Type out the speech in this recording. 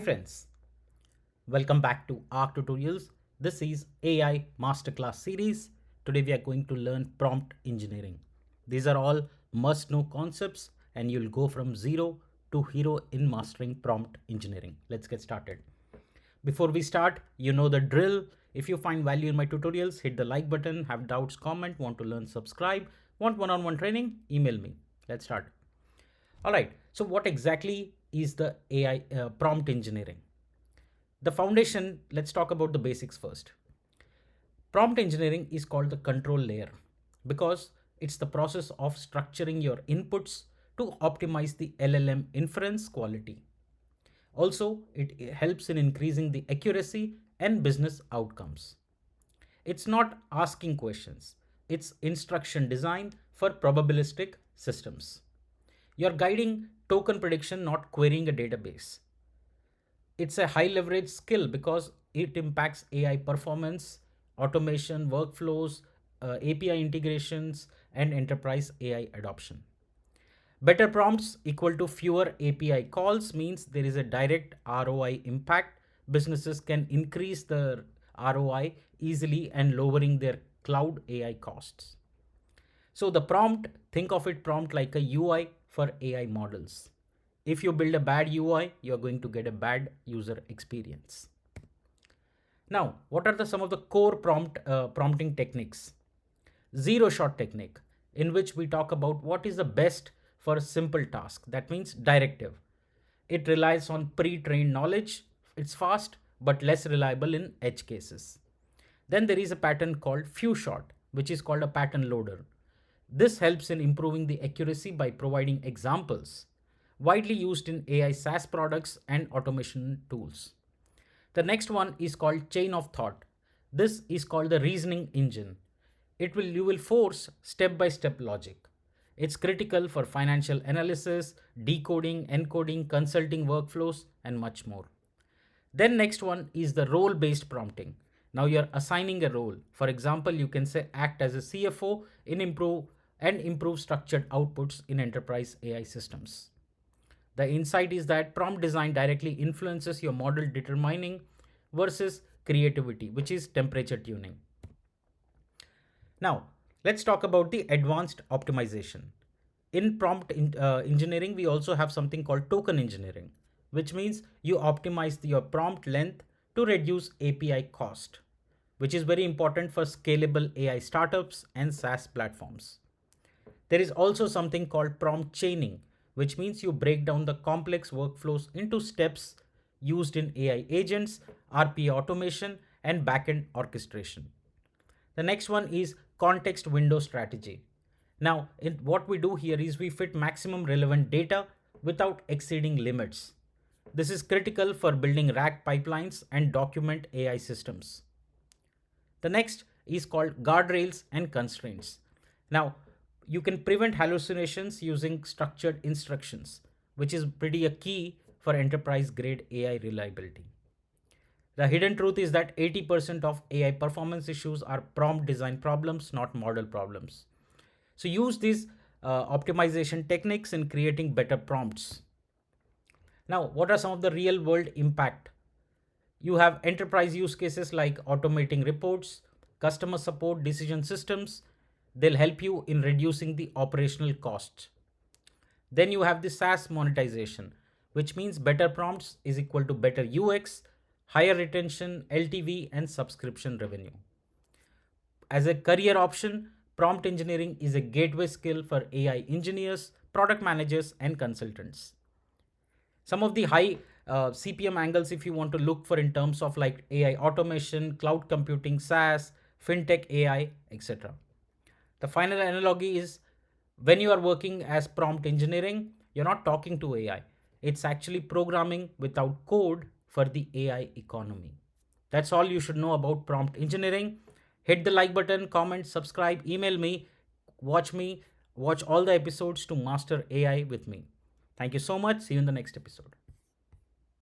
Friends, welcome back to Arc Tutorials. This is AI Masterclass series. Today we are going to learn prompt engineering. These are all must-know concepts and you'll go from zero to hero in mastering prompt engineering. Let's get started. Before we start, you know the drill. If you find value in my tutorials, hit the like button, have doubts, comment, want to learn, subscribe, want one-on-one training, email me. Let's start. All right. So what exactly is the AI prompt engineering? The foundation, let's talk about the basics first. Prompt engineering is called the control layer because it's the process of structuring your inputs to optimize the LLM inference quality. Also, it helps in increasing the accuracy and business outcomes. It's not asking questions, it's instruction design for probabilistic systems. You're guiding token prediction, not querying a database. It's a high leverage skill because it impacts AI performance, automation, workflows, API integrations, and enterprise AI adoption. Better prompts equal to fewer API calls means there is a direct ROI impact. Businesses can increase their ROI easily and lowering their cloud AI costs. So the prompt, think of it prompt like a UI for AI models. If you build a bad UI, you're going to get a bad user experience. Now, what are some of the core prompting techniques? Zero shot technique, in which we talk about what is the best for a simple task. That means directive. It relies on pre-trained knowledge. It's fast but less reliable in edge cases. Then there is a pattern called few shot, which is called a pattern loader. This helps in improving the accuracy by providing examples, widely used in AI SaaS products and automation tools. The next one is called chain of thought. This is called the reasoning engine. You will force step by step logic. It's critical for financial analysis, decoding, encoding, consulting workflows, and much more. Then next one is the role based prompting. Now you're assigning a role. For example, you can say act as a CFO in improve structured outputs in enterprise AI systems. The insight is that prompt design directly influences your model determining versus creativity, which is temperature tuning. Now, let's talk about the advanced optimization. In engineering, we also have something called token engineering, which means you optimize your prompt length to reduce API cost, which is very important for scalable AI startups and SaaS platforms. There is also something called prompt chaining, which means you break down the complex workflows into steps used in AI agents, RPA automation, and backend orchestration. The next one is context window strategy. Now, what we do here is we fit maximum relevant data without exceeding limits. This is critical for building RAG pipelines and document AI systems. The next is called guardrails and constraints. Now, you can prevent hallucinations using structured instructions, which is pretty a key for enterprise grade AI reliability. The hidden truth is that 80% of AI performance issues are prompt design problems, not model problems. So use these optimization techniques in creating better prompts. Now, what are some of the real world impact? You have enterprise use cases like automating reports, customer support, decision systems. They'll help you in reducing the operational costs. Then you have the SaaS monetization, which means better prompts is equal to better UX, higher retention, LTV, and subscription revenue. As a career option, prompt engineering is a gateway skill for AI engineers, product managers, and consultants. Some of the high CPM angles, if you want to look for in terms of like AI automation, cloud computing, SaaS, fintech AI, etc. The final analogy is when you are working as prompt engineering, you're not talking to AI. It's actually programming without code for the AI economy. That's all you should know about prompt engineering. Hit the like button, comment, subscribe, email me, watch all the episodes to master AI with me. Thank you so much. See you in the next episode.